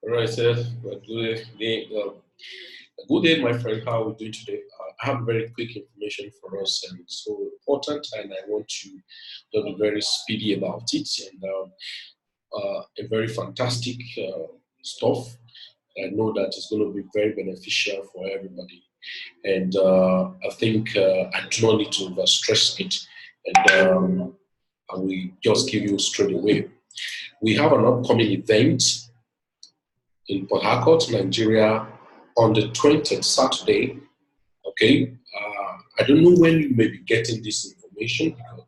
All right, sir. Good day, my friend. How are we doing today? I have very quick information for us, and so important, and I want to be very speedy about it. And a very fantastic stuff. I know that it's going to be very beneficial for everybody, and I think I do not need to overstress it, and I will just give you straight away. We have an upcoming event in Port Harcourt, Nigeria, on the 20th, Saturday. Okay, I don't know when you may be getting this information because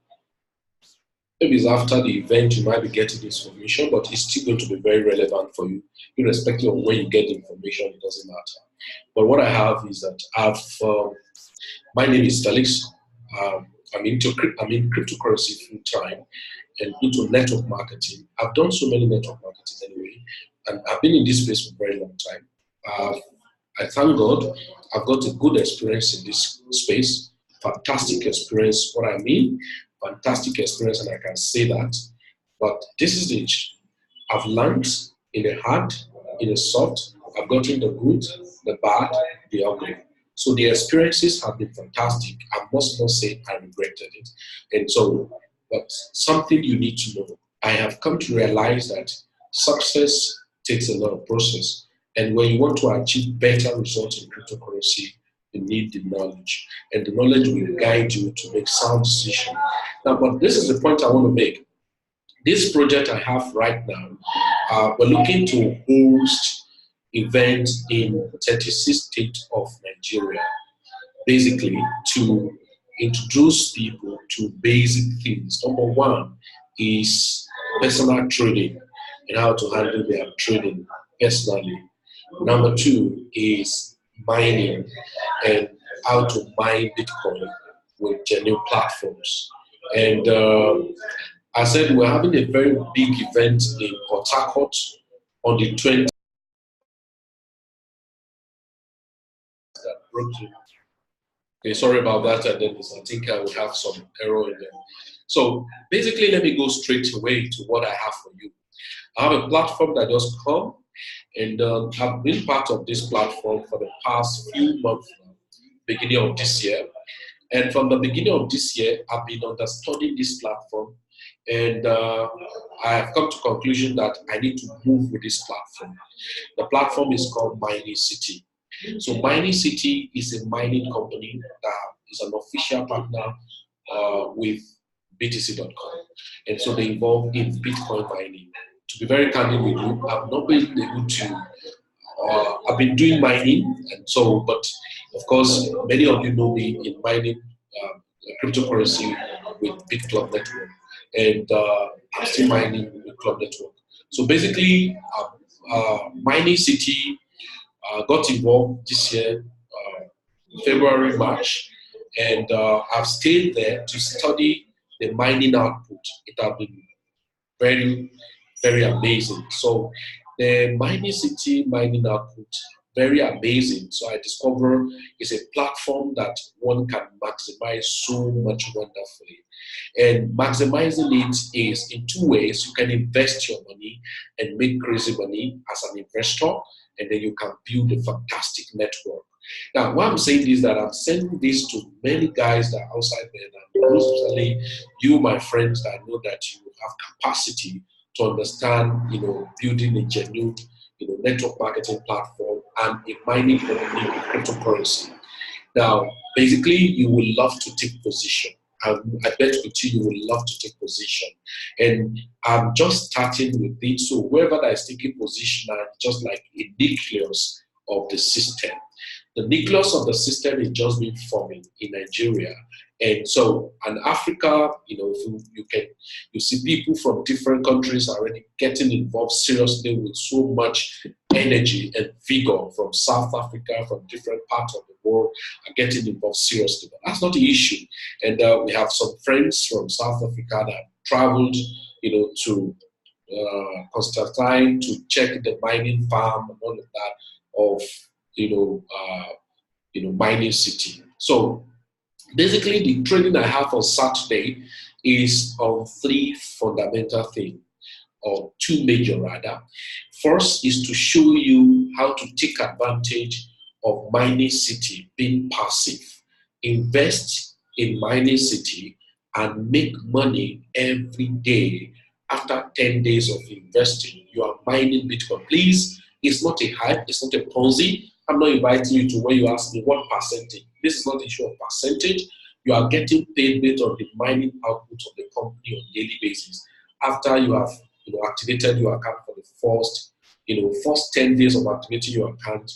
maybe it's after the event you might be getting this information, but it's still going to be very relevant for you, irrespective of when you get the information. It doesn't matter. But what I have is that my name is Felix. I'm in cryptocurrency full time and into network marketing. I've done so many network marketing anyway, and I've been in this space for a very long time. I thank God I've got a good experience in this space, fantastic experience. What I mean, fantastic experience, and I can say that. But this is it. I've learned in the hard, in the soft. I've gotten the good, the bad, the ugly. So the experiences have been fantastic. I must not say I regretted it. And so, but something you need to know. I have come to realize that success takes a lot of process. And when you want to achieve better results in cryptocurrency, you need the knowledge. And the knowledge will guide you to make sound decisions. Now, but this is the point I want to make. This project I have right now, we're looking to host events in 36 states of Nigeria, basically to introduce people to basic things. Number one is personal trading and how to handle their trading personally. Number two is mining and how to mine Bitcoin with genuine platforms. And I said we're having a very big event in Port Harcourt on the 20th. That broke through. Okay, sorry about that. And then I think I will have some error in there. So basically, let me go straight away to what I have for you. I have a platform that just come, and I've been part of this platform for the past few months now, beginning of this year. And from the beginning of this year, I've been understanding this platform, and I have come to conclusion that I need to move with this platform. The platform is called Mining City. So Mining City is a mining company that is an official partner with BTC.com. And so they involve in Bitcoin mining. To be very candid with you, I've not been able to, I've been doing mining, and so, but of course, many of you know me in mining cryptocurrency with BitClub Network, and I'm still mining with Club Network. So basically, Mining City got involved this year, February, March, and I've stayed there to study the mining output. It has been very, very amazing. So the Mining City mining output, very amazing. So I discover it's a platform that one can maximize so much wonderfully. And maximizing it is in two ways. You can invest your money and make crazy money as an investor, and then you can build a fantastic network. Now, what I'm saying is that I'm sending this to many guys that are outside there, and especially you, my friends, that know that you have capacity to understand, building a genuine, network marketing platform and a mining company with cryptocurrency. Now, basically, you will love to take position. I bet with you will love to take position. And I'm just starting with it. So whoever that is taking position are just like a nucleus of the system. The nucleus of the system is just being forming in Nigeria. And so, in Africa, you see people from different countries already getting involved seriously with so much energy and vigor from South Africa, from different parts of the world, are getting involved seriously. But that's not the issue. And we have some friends from South Africa that traveled, to Constantine to check the mining farm and all of that of, Mining City. So basically, the training I have on Saturday is on three fundamental things. or two major rather. First is to show you how to take advantage of mining city being passive. Invest in mining city and make money every day. After 10 days of investing, you are mining Bitcoin. Please, it's not a hype, it's not a Ponzi. I'm not inviting you to when you ask me what percentage. This is not an issue of percentage. You are getting paid based on the mining output of the company on a daily basis. After you have activated your account for the first 10 days of activating your account,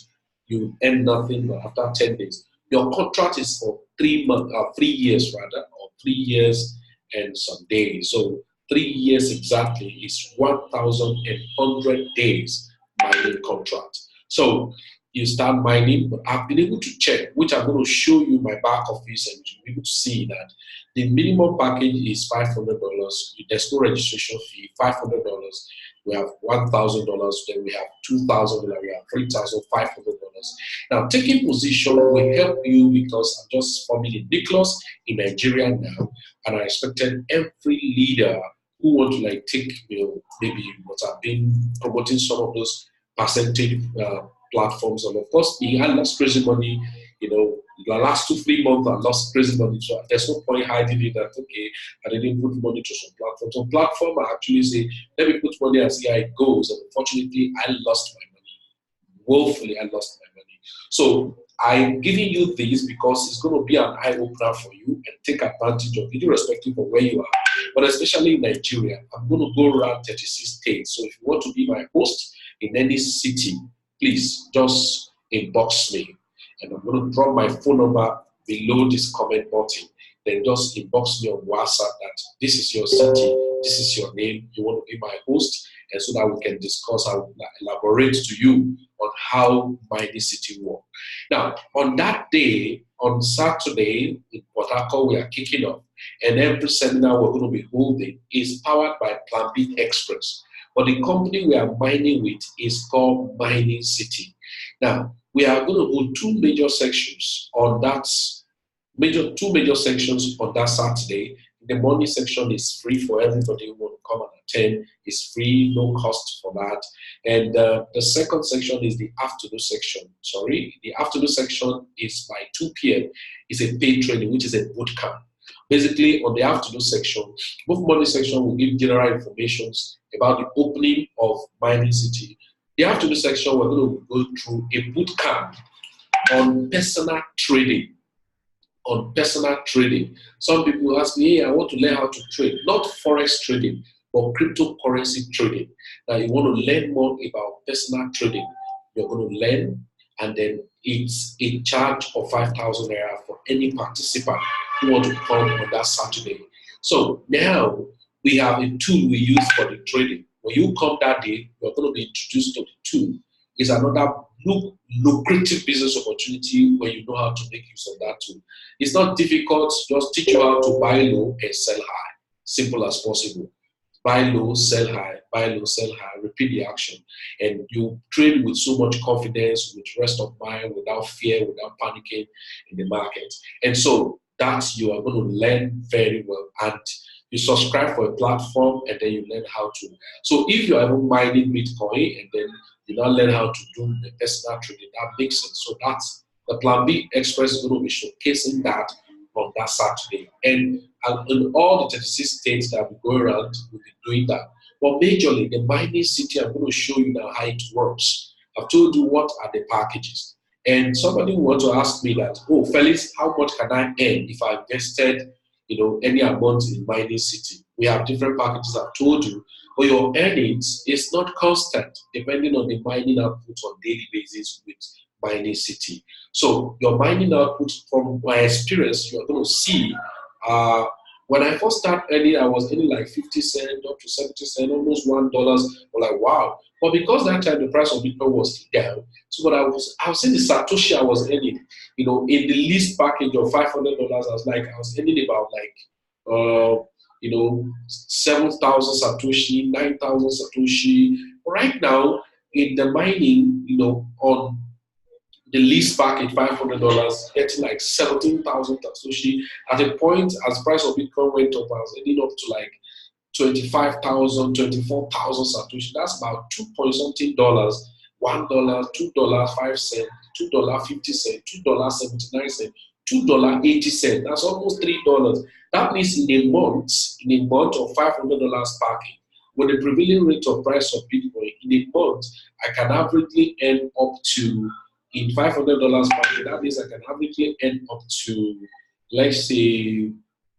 you earn nothing but after 10 days. Your contract is for 3 months, 3 years rather, or 3 years and some days. So 3 years exactly is 1,100 days mining contract. So you start mining, but I've been able to check, which I'm going to show you my back office, and you'll be able to see that the minimum package is $500. There's no registration fee, $500. We have $1,000, then we have $2,000, we have $3,500. Now, taking position will help you because I'm just forming a nucleus in Nigeria now, and I expected every leader who want to take, maybe what I've been promoting some of those percentage platforms, and of course, I lost crazy money. The last 2-3 months I lost crazy money, so there's no point hiding it that okay, I didn't put money to some platforms. On platform, I actually say, let me put money and see how it goes. And unfortunately, I lost my money. Woefully, I lost my money. So I'm giving you this because it's going to be an eye opener for you and take advantage of it, irrespective of where you are. But especially in Nigeria, I'm going to go around 36 states. So if you want to be my host in any city, please just inbox me. And I'm going to drop my phone number below this comment button. Then just inbox me on WhatsApp that this is your city, this is your name, you want to be my host, and so that we can discuss, I will elaborate to you on how mining city works. Now, on that day, on Saturday, in Port Harcourt, we are kicking off, and every seminar we're going to be holding is powered by Plan B Express. But the company we are mining with is called Mining City. Now, we are going to hold two major sections on that Saturday. The morning section is free for everybody who want to come and attend. It's free, no cost for that. And the second section is the afternoon section. The afternoon section is by 2 p.m. It's a paid training, which is a boot camp. Basically, on the afternoon section, both morning section will give general information about the opening of Mining City. The afternoon section, we're going to go through a boot camp on personal trading. Some people ask me, hey, I want to learn how to trade, not forex trading, but cryptocurrency trading. Now, you want to learn more about personal trading. You're going to learn, and then it's a charge of 5,000 naira for any participant who want to come on that Saturday. So now we have a tool we use for the trading. When you come that day, you're going to be introduced to the tool. It's another lucrative business opportunity when you know how to make use of that tool. It's not difficult, just teach you how to buy low and sell high. Simple as possible. Buy low, sell high, repeat the action. And you trade with so much confidence, with rest of mind, without fear, without panicking in the market. And so that you are going to learn very well. And you subscribe for a platform, and then you learn how to. So if you are even mining Bitcoin, and then you now learn how to do the personal trading, that makes sense. So that's the Plan B Express is going to be showcasing that on that Saturday. And in all the 36 states that we go around, we'll be doing that. But majorly, the mining city, I'm going to show you now how it works. I've told you what are the packages. And somebody will want to ask me that, oh, Felix, how much can I earn if I invested any amount in Mining City? We have different packages, I've told you, but your earnings is not constant depending on the mining output on daily basis with Mining City. So your mining output, from my experience, you're going to see, when I first started earning, I was earning like 50 cents up to 70 cents, almost $1. I'm like, wow. But because that time the price of Bitcoin was down, so what I was saying the Satoshi I was earning, in the least package of $500, I was earning about 7,000 Satoshi, 9,000 Satoshi. Right now, in the mining, on the least package, $500, getting like 17,000 Satoshi. At a point, as price of Bitcoin went up, I was ending up to like 25,000, 24,000 Satoshi. That's about 2 point something dollars, $1, $2.05, $2.50, $2.79, $2.80. That's almost $3. That means in a month of $500 packing, with the prevailing rate of price of Bitcoin, in a month, I can averagely earn up to, in $500 packing, that means I can averagely earn up to, let's say,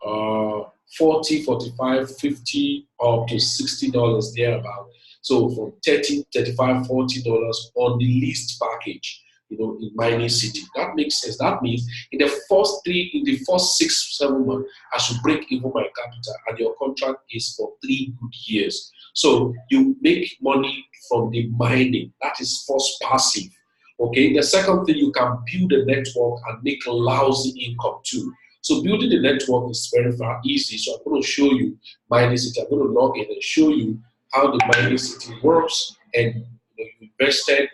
40, 45, 50, up to $60 thereabout. So from 30, 35, $40 on the least package, in mining city. That makes sense. That means in the first 6, 7 months, I should break even my capital, and your contract is for 3 good years. So you make money from the mining. That is first passive. Okay. The second thing, you can build a network and make lousy income too. So building the network is very easy. So I'm going to show you mining city. I'm going to log in and show you how the mining city works, and you invest your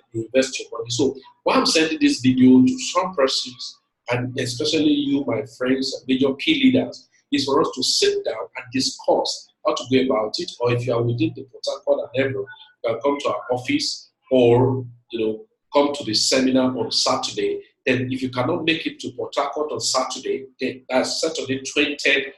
money. So why I'm sending this video to some persons, and especially you, my friends, and major key leaders, is for us to sit down and discuss how to go about it. Or if you are within the PORTHARCOURT and Ebro, you can come to our office, or come to the seminar on Saturday. Then if you cannot make it to PORTHARCOURT on Saturday, then that's Saturday 20th,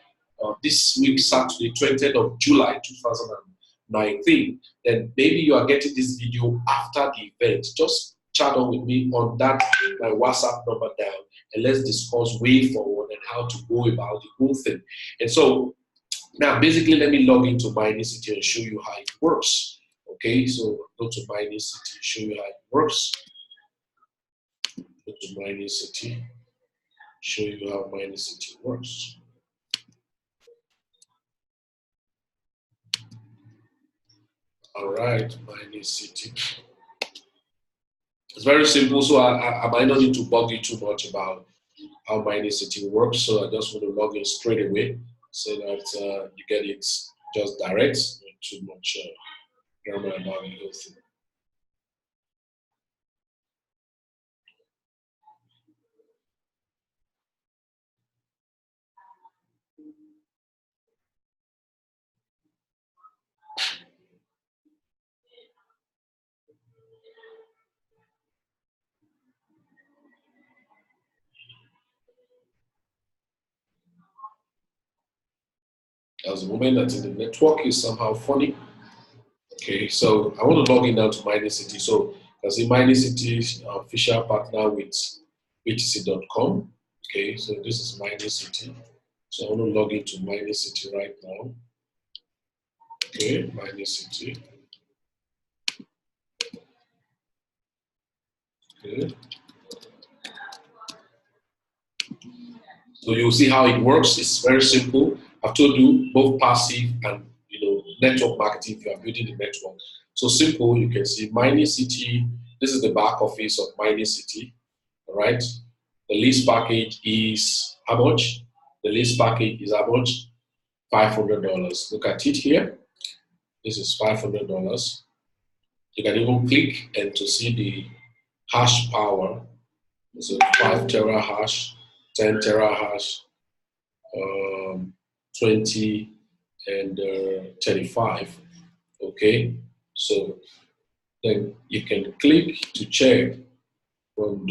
this week, Saturday 20th of July 2019, then maybe you are getting this video after the event. Just chat on with me on that, my WhatsApp number down, and let's discuss way forward and how to go about the whole thing. And so now, basically, let me log into mining city and show you how it works. Okay, so go to mining city, show you how it works. Go to mining city, show you how mining city works. All right, mining city. It's very simple, so I might not need to bug you too much about how mining city works. So I just want to log in straight away so that you get it just direct, not too much grammar about the whole thing. As the moment that the network is somehow funny. Okay, so I want to log in now to mining city. So as a mining city official partner with btc.com. Okay, so this is mining city. So I want to log into mining city right now. Okay, mining city. Okay. So you'll see how it works. It's very simple. I've told you both passive and network marketing if you are building the network. So simple, you can see mining city. This is the back office of mining city. All right. The lease package is how much? The lease package is how much? $500. Look at it here. This is $500. You can even click and to see the hash power. So 5 terahash, 10 terahash, 20 and 35. Okay, so then you can click to check from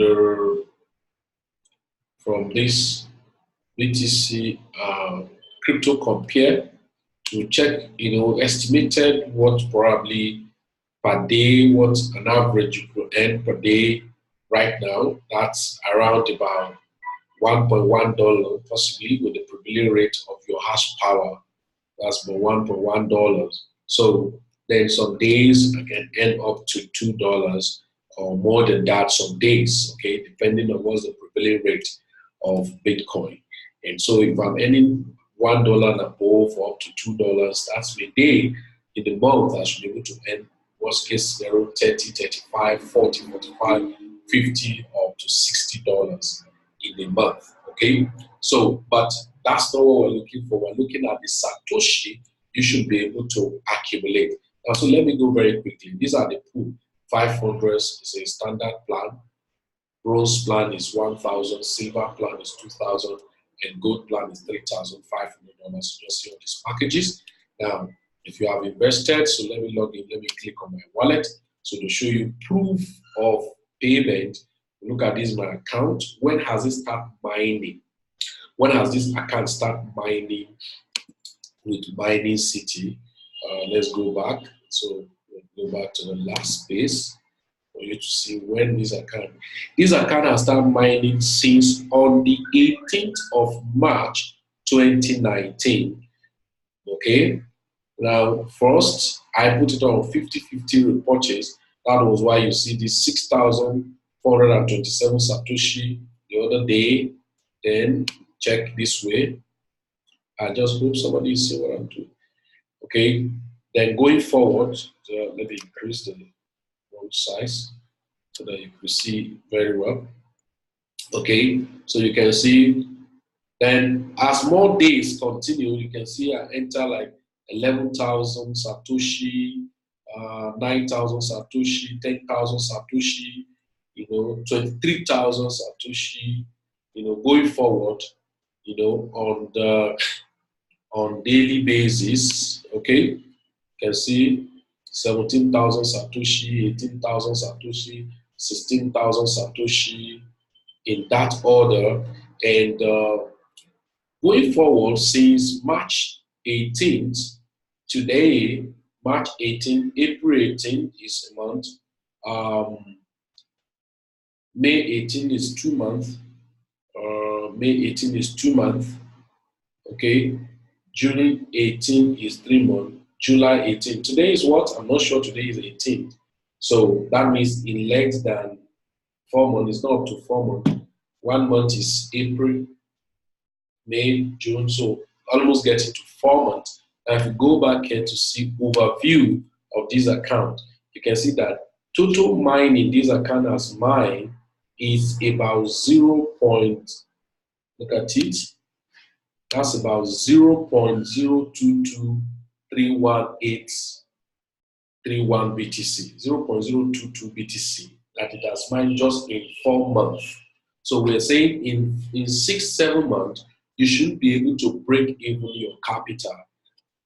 this BTC crypto compare to check, estimated what probably per day, what an average you could earn per day right now. That's around about $1.1 possibly with the prevailing rate of your hash power. That's about $1.1. So then some days I can earn up to $2 or more than that some days, okay, depending on what's the prevailing rate of Bitcoin. And so if I'm earning $1 and above or up to $2, that's a day. In the month, I should be able to earn worst case scenario 30, 35, 40, 45, 50, or up to $60 in a month. Okay, so but that's not what we're looking for. We're looking at the Satoshi you should be able to accumulate. Now, so let me go very quickly. These are the pool. 500 is a standard plan. Bronze plan is 1,000. Silver plan is 2,000. And gold plan is $3,500. Just see all these packages. Now, if you have invested. So let me log in, let me click on my wallet. So to show you proof of payment, look at this, my account. When has it started mining? When has this account started mining with Mining City? Let's go back. So we'll go back to the last space for you to see when this account has started mining since on the 18th of March 2019. Okay, now first I put it on 50/50 repurchase. That was why you see this 6,427 Satoshi the other day. Then check this way. I just hope somebody see what I'm doing. Okay, then going forward, let me increase the font size so that you can see very well. Okay, so you can see, then as more days continue, you can see I enter like 11,000 Satoshi, 9,000 Satoshi, 10,000 Satoshi, 23,000 Satoshi, going forward, on daily basis. Okay, you can see 17,000 Satoshi, 18,000 Satoshi, 16,000 Satoshi, in that order. And going forward, since March 18th, today, March 18th, April 18th is a month, May 18th is 2 months, May 18th is 2 months, okay, June 18th is 3 months, July 18th. Today is what? I'm not sure today is 18th. So that means in less than 4 months, it's not up to 4 months. 1 month is April, May, June, so almost getting to 4 months. Now if you go back here to see overview of this account, you can see that total mining this account has mined is about 0. Look at it. That's about 0.02231 BTC, 0.022 BTC that it has mined just in 4 months. So we're saying in 6-7 months, you should be able to break even your capital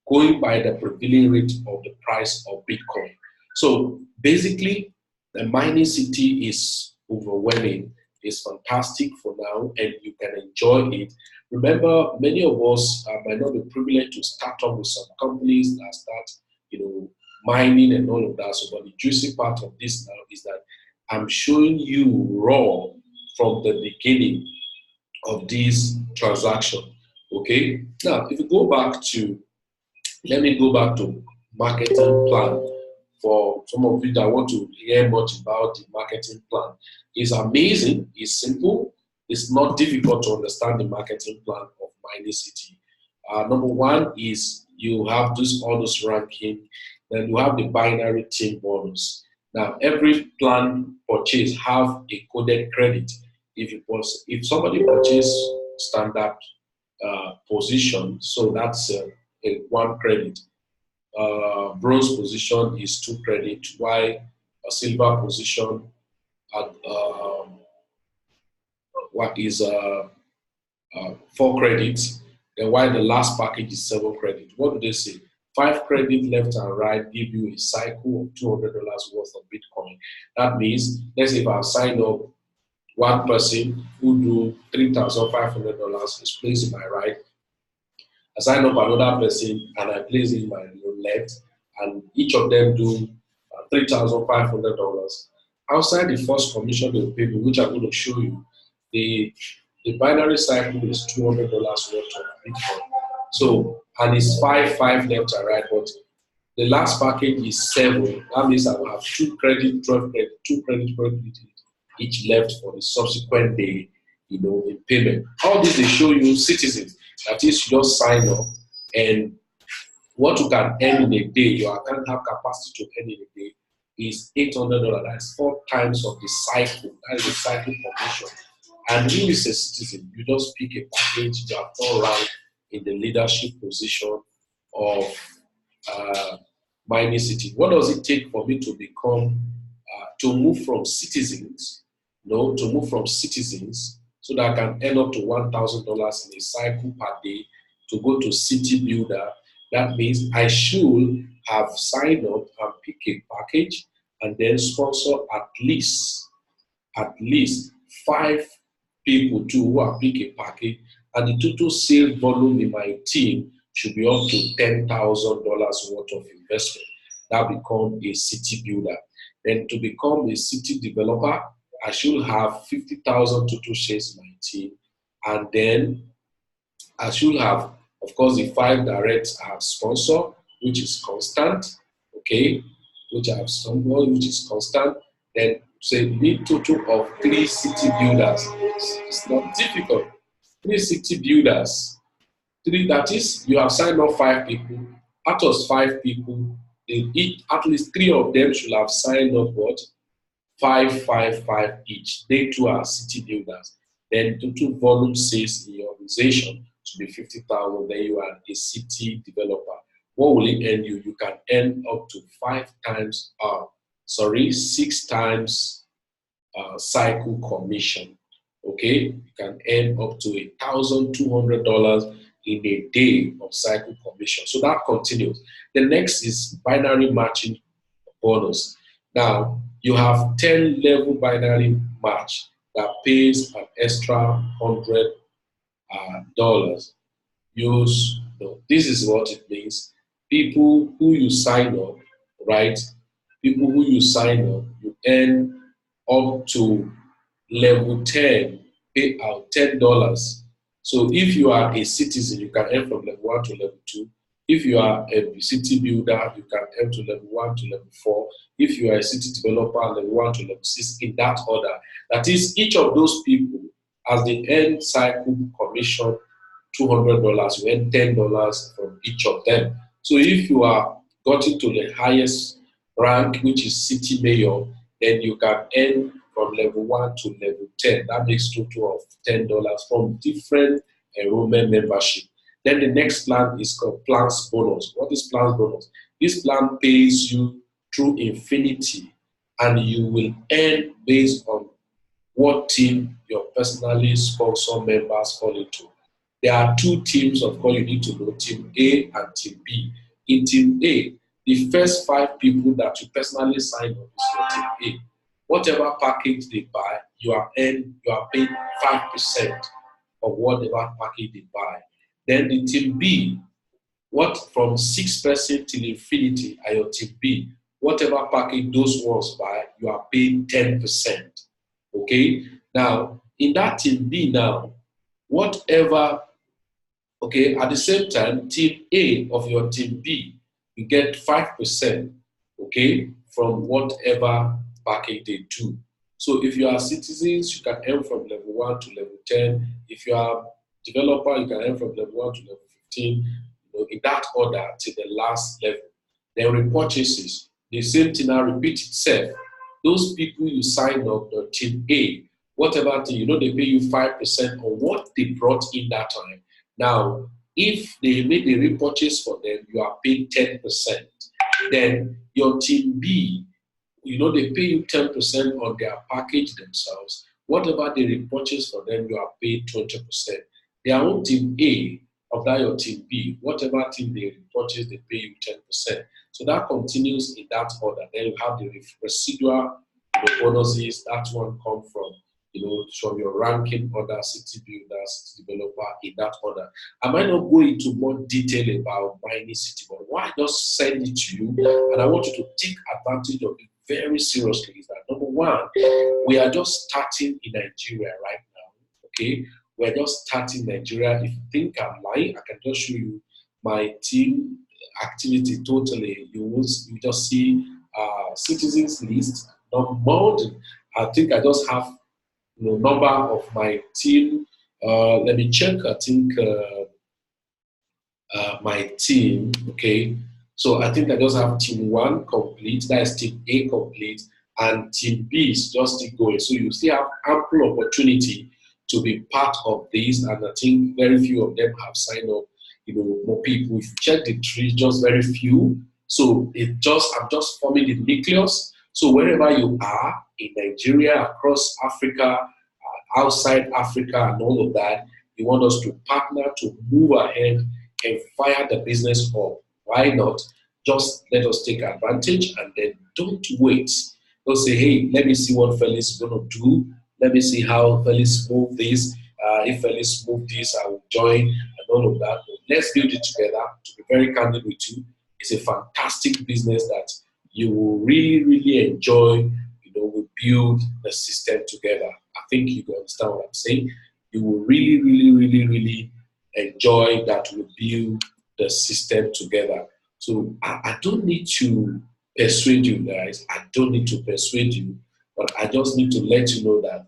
going by the prevailing rate of the price of Bitcoin. So basically, the Mining City is overwhelming. It's fantastic for now, and you can enjoy it. Remember, many of us might not be privileged to start up with some companies that start, mining and all of that. So, but the juicy part of this now is that I'm showing you raw from the beginning of this transaction. Okay. Now, if you go back to, let me go back to marketing plan. For some of you that want to hear much about the marketing plan, it's amazing, it's simple, it's not difficult to understand the marketing plan of Mining City. Number one is you have all those ranking, then you have the binary team bonus. Now, every plan purchase have a coded credit. If somebody purchase standard position, so that's a 1 credit. Bronze position is 2 credit, while a silver position what is 4 credits, and while the last package is 7 credit. What do they say? 5 credit left and right give you a cycle of $200 worth of Bitcoin. That means, let's say if I've signed up one person who do $3,500 is placed in my right, I sign up another person and I place in my left, and each of them do $3,500. Outside the first commission they will pay me, which I'm going to show you, the binary cycle is $200 worth of Bitcoin. So, and it's 5 left and right, but the last package is 7. That means I will have 2 credit, 12 credit, 2 credit per credit each left for the subsequent day, in payment. All this they show you citizens. That is, you just sign up, and what you can earn in a day, your account have capacity to earn in a day, is $800. That's 4 times of the cycle. That is the cycle commission. And when you say citizen, you just pick a package, you have 4 rank in the leadership position of Mining City. What does it take for me to become, to move from citizens, so that I can earn up to $1,000 in a cycle per day to go to city builder, That means I should have signed up and pick a package and then sponsor at least 5 people too who have picked a package, and the total sales volume in my team should be up to $10,000 worth of investment. That become a city builder. Then to become a city developer, I should have 50,000 total shares in my team, and then I should have, of course, the 5 directs I have sponsored, which is constant, okay, which I have sponsored, which is constant. Then say need total of 3 city builders. It's not difficult. 3 city builders. 3, that is, you have signed up 5 people. Out of 5 people, at least 3 of them should have signed up what? 5, 5, 5 each. They too are city builders. Then total volume sales in your organization should be 50,000. Then you are a city developer. What will it earn you? You can earn up to 6 times cycle commission. Okay, you can earn up to $1,200 in a day of cycle commission. So that continues. The next is binary matching bonus. Now, you have 10 level binary match that pays an extra $100. This is what it means. People who you sign up, right? People who you sign up, you earn up to level 10, pay out $10. So if you are a citizen, you can earn from level 1 to level 2. If you are a city builder, you can earn to level 1 to level 4. If you are a city developer, level 1 to level 6, in that order. That is, each of those people, as the end cycle commission $200, you earn $10 from each of them. So if you are gotten to the highest rank, which is city mayor, then you can earn from level 1 to level 10. That makes total of $10 from different enrollment membership. Then the next plan is called Plans Bonus. What is Plans Bonus? This plan pays you through infinity, and you will earn based on what team your personally sponsored members fall into. There are 2 teams, of course, you need to know, Team A and Team B. In Team A, the first 5 people that you personally sign up is your Team A. Whatever package they buy, you are paying 5% of whatever package they buy. Then the Team B, from 6% till infinity are your Team B. Whatever package those ones buy, you are paying 10%. Okay? Now, in that Team B now, at the same time, Team A of your Team B, you get 5%, okay, from whatever package they do. So if you are citizens, you can earn from level 1 to level 10. If you are developer, you can earn from level 1 to level 15, in that order to the last level. Then repurchases, the same thing now repeats itself. Those people you sign up, the Team A, whatever thing, they pay you 5% on what they brought in that time. Now, if they make the repurchase for them, you are paid 10%. Then your Team B, they pay you 10% on their package themselves. Whatever they repurchase for them, you are paid 20%. Their own Team A, of that your Team B, whatever team they repurchase, they pay you 10%. So that continues in that order. Then you have the residual bonuses. That one come from from your ranking order, city builder, city developer, in that order. I might not go into more detail about mining city, but why just send it to you? And I want you to take advantage of it very seriously. Is that number one, we are just starting in Nigeria right now. Okay, we're just starting Nigeria. If you think I'm lying, I can just show you my team activity totally. You just see citizens list, not more than, I think I just have number of my team. Let me check. I think my team. Okay, so I think I just have Team 1 complete. That is Team A complete, and Team B is just still going. So you still have ample opportunity to be part of this, and I think very few of them have signed up. More people. If you check the tree, just very few. So I'm just forming the nucleus. So wherever you are in Nigeria, across Africa, outside Africa, and all of that, you want us to partner to move ahead and fire the business up. Why not? Just let us take advantage and then don't wait. Don't say, hey, let me see what Felix is going to do. Let me see how Felix move this. If Felix move this, I will join and all of that. But let's build it together. To be very candid with you, it's a fantastic business that you will really, really enjoy. We build the system together. I think you can understand what I'm saying. You will really, really, really, really enjoy that we build the system together. So I don't need to persuade you guys. I don't need to persuade you, but I just need to let you know that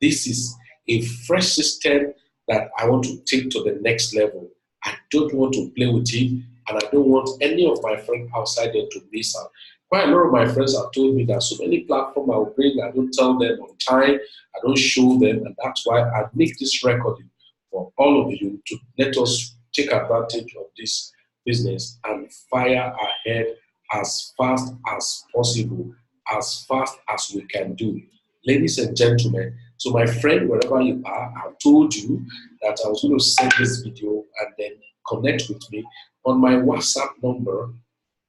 this is a fresh system that I want to take to the next level. I don't want to play with it, and I don't want any of my friends outside there to miss out. Quite a lot of my friends have told me that so many platforms I will bring, I don't tell them on time, I don't show them, and that's why I make this recording for all of you to let us take advantage of this business and fire ahead as fast as possible, as fast as we can do. Ladies and gentlemen, so my friend, wherever you are, I've told you that I was going to send this video and then connect with me on my WhatsApp number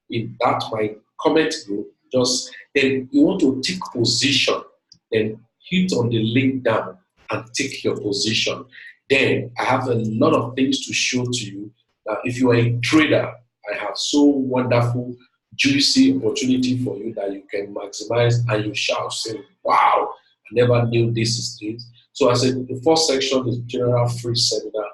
in that my comment group. Just then you want to take position, then hit on the link down and take your position. Then I have a lot of things to show to you. Now, if you are a trader, I have so wonderful, juicy opportunity for you that you can maximize, and you shall say, wow, I never knew this is it. So I said the first section is general free seminar,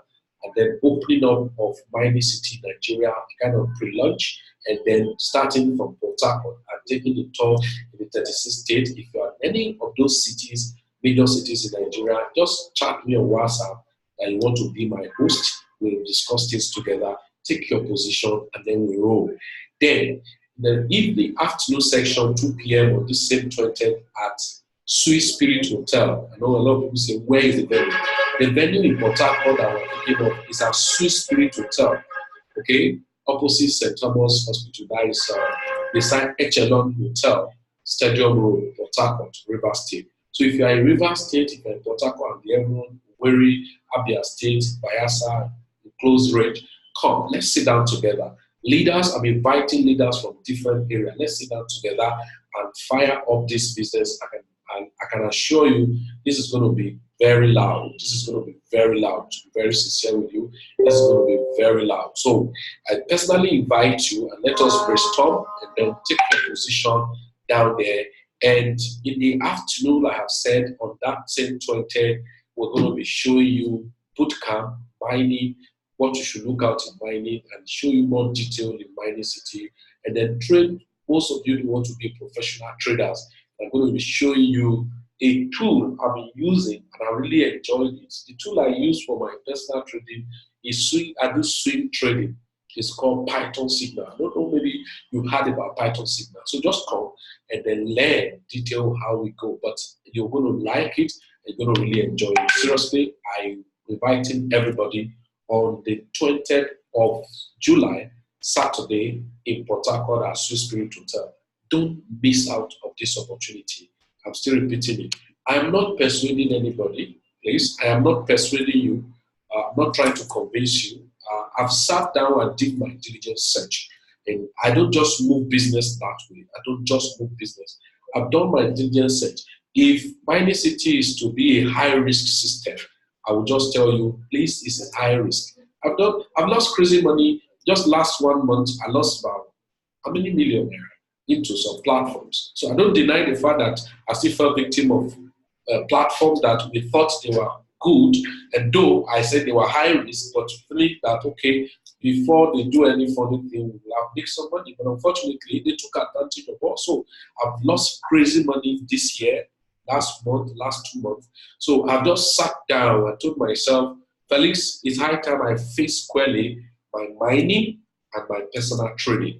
and then opening up of Miami City, Nigeria, kind of pre-launch, and then starting from PORTHARCOURT and taking the tour in the 36 states. If you are in any of those cities, major cities in Nigeria, just chat me on WhatsApp that you want to be my host. We'll discuss this together, take your position, and then we roll. Then in the afternoon section, 2 p.m. on this same 20th at Sweet Spirit Hotel. I know a lot of people say, where is the venue? The venue in PORTHARCOURT that we're thinking of is at Sweet Spirit Hotel, okay? Opposite St. Thomas Hospital. That is beside Echelon Hotel, Stadium Road, PORTHARCOURT, River State. So if you are in River State, if you are in PORTHARCOURT, and everyone, Wari, Abia State, Bayelsa, Close Range, come, let's sit down together. Leaders, I'm inviting leaders from different areas. Let's sit down together and fire up this business. I can assure you, this is going to be very loud. This is going to be very loud. To be very sincere with you, this is going to be very loud. So I personally invite you, and let us brainstorm and then take your position down there. And in the afternoon, I have said on that same 20th, we're going to be showing you bootcamp, mining, what you should look out in mining, and show you more detail in Mining City, and then train most of you who want to be professional traders. I'm going to be showing you a tool I've been using, and I really enjoyed it. The tool I use for my personal trading is I do swing trading. It's called Python Signal. I don't know, maybe you've heard about Python Signal. So just come and then learn detail how we go. But you're going to like it, and you're going to really enjoy it. Seriously, I'm inviting everybody on the 20th of July, Saturday, in PORTHARCOURT at Swiss Spirit Hotel. Don't miss out of this opportunity. I'm still repeating it. I am not persuading anybody, please. I am not persuading you. I'm not trying to convince you. I've sat down and did my diligent search. And I don't just move business that way. I don't just move business. I've done my diligent search. If Mining City is to be a high-risk system, I will just tell you, please, it's a high risk. I've lost crazy money. Just last 1 month, I lost about how many million naira into some platforms. So I don't deny the fact that I still fell victim of platforms that we thought they were good, and though I said they were high risk, but think that, okay, before they do any funny thing, we will have made some money. But unfortunately, they took advantage of us. So I've lost crazy money this year, last month, last 2 months. So I've just sat down and told myself, Felix, it's high time I face squarely my mining and my personal trading.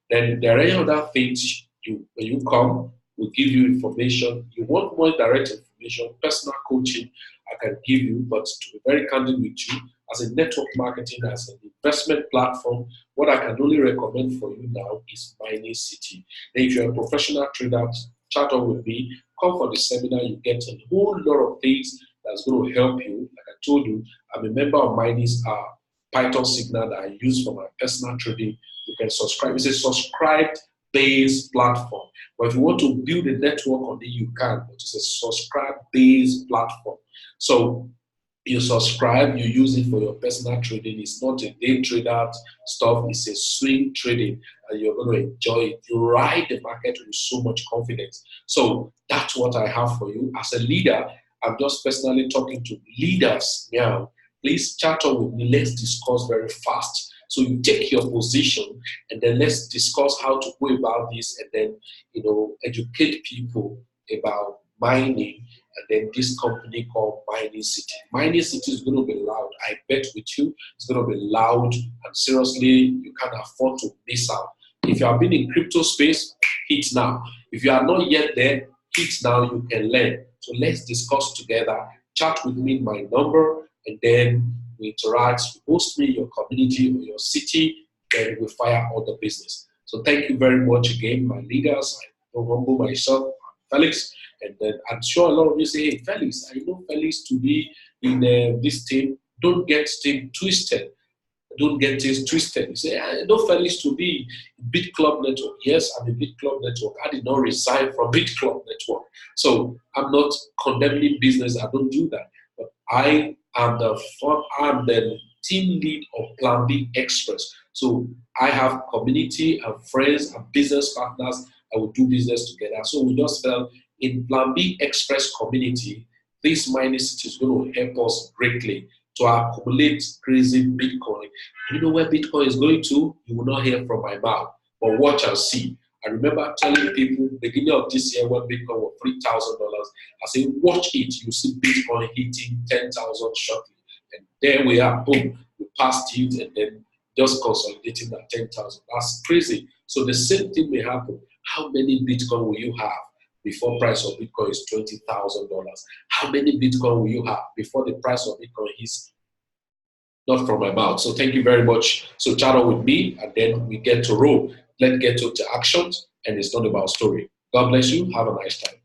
Then there are any other things when you come, we'll give you information. You want more direct information, personal coaching, I can give you, but to be very candid with you, as a network marketing, as an investment platform, what I can only recommend for you now is Mining City. Then if you're a professional trader, chat up with me, come for the seminar, you get a whole lot of things that's going to help you. Like I told you, I'm a member of Mining's Python Signal that I use for my personal trading. you can subscribe. It's a subscribe-based platform. But if you want to build a network on it, you can. But it's a subscribe-based platform. So you subscribe, you use it for your personal trading. It's not a day trader stuff, it's a swing trading, and you're going to enjoy it. You ride the market with so much confidence. So that's what I have for you. As a leader, I'm just personally talking to leaders now. Please chat on with me. Let's discuss very fast. So you take your position, and then let's discuss how to go about this, and then educate people about mining. And then this company called Mining City. Mining City is going to be loud. I bet with you, it's going to be loud. And seriously, you can't afford to miss out. If you have been in crypto space, hit now. If you are not yet there, hit now. You can learn. So let's discuss together. Chat with me, my number, and then we interact. Post me your community or your city, then we fire all the business. So thank you very much again, my leaders. I don't humble myself, Felix. And then I'm sure a lot of you say, hey, Felix, I know Felix to be in this team. Don't get things twisted. Don't get things twisted. You say, I know Felix to be in Bit Club Network. Yes, I'm in Bit Club Network. I did not resign from Bit Club Network. So I'm not condemning business. I don't do that. But I am the team lead of Plan B Express. So I have community and friends and business partners that will do business together. So we just felt in Plan B Express community, this mining city is going to help us greatly to accumulate crazy Bitcoin. You know where Bitcoin is going to? You will not hear from my mouth, but watch and see. I remember telling people beginning of this year when Bitcoin was $3,000, I said, watch it. You see Bitcoin hitting 10,000 shortly. And there we are, boom, we passed it and then just consolidating at 10,000. That's crazy. So the same thing may happen. How many Bitcoin will you have before price of Bitcoin is $20,000? How many Bitcoin will you have before the price of Bitcoin is not from my mouth? So thank you very much. So chat on with me and then we get to roll. Let's get to the actions, and it's not about story. God bless you. Have a nice time.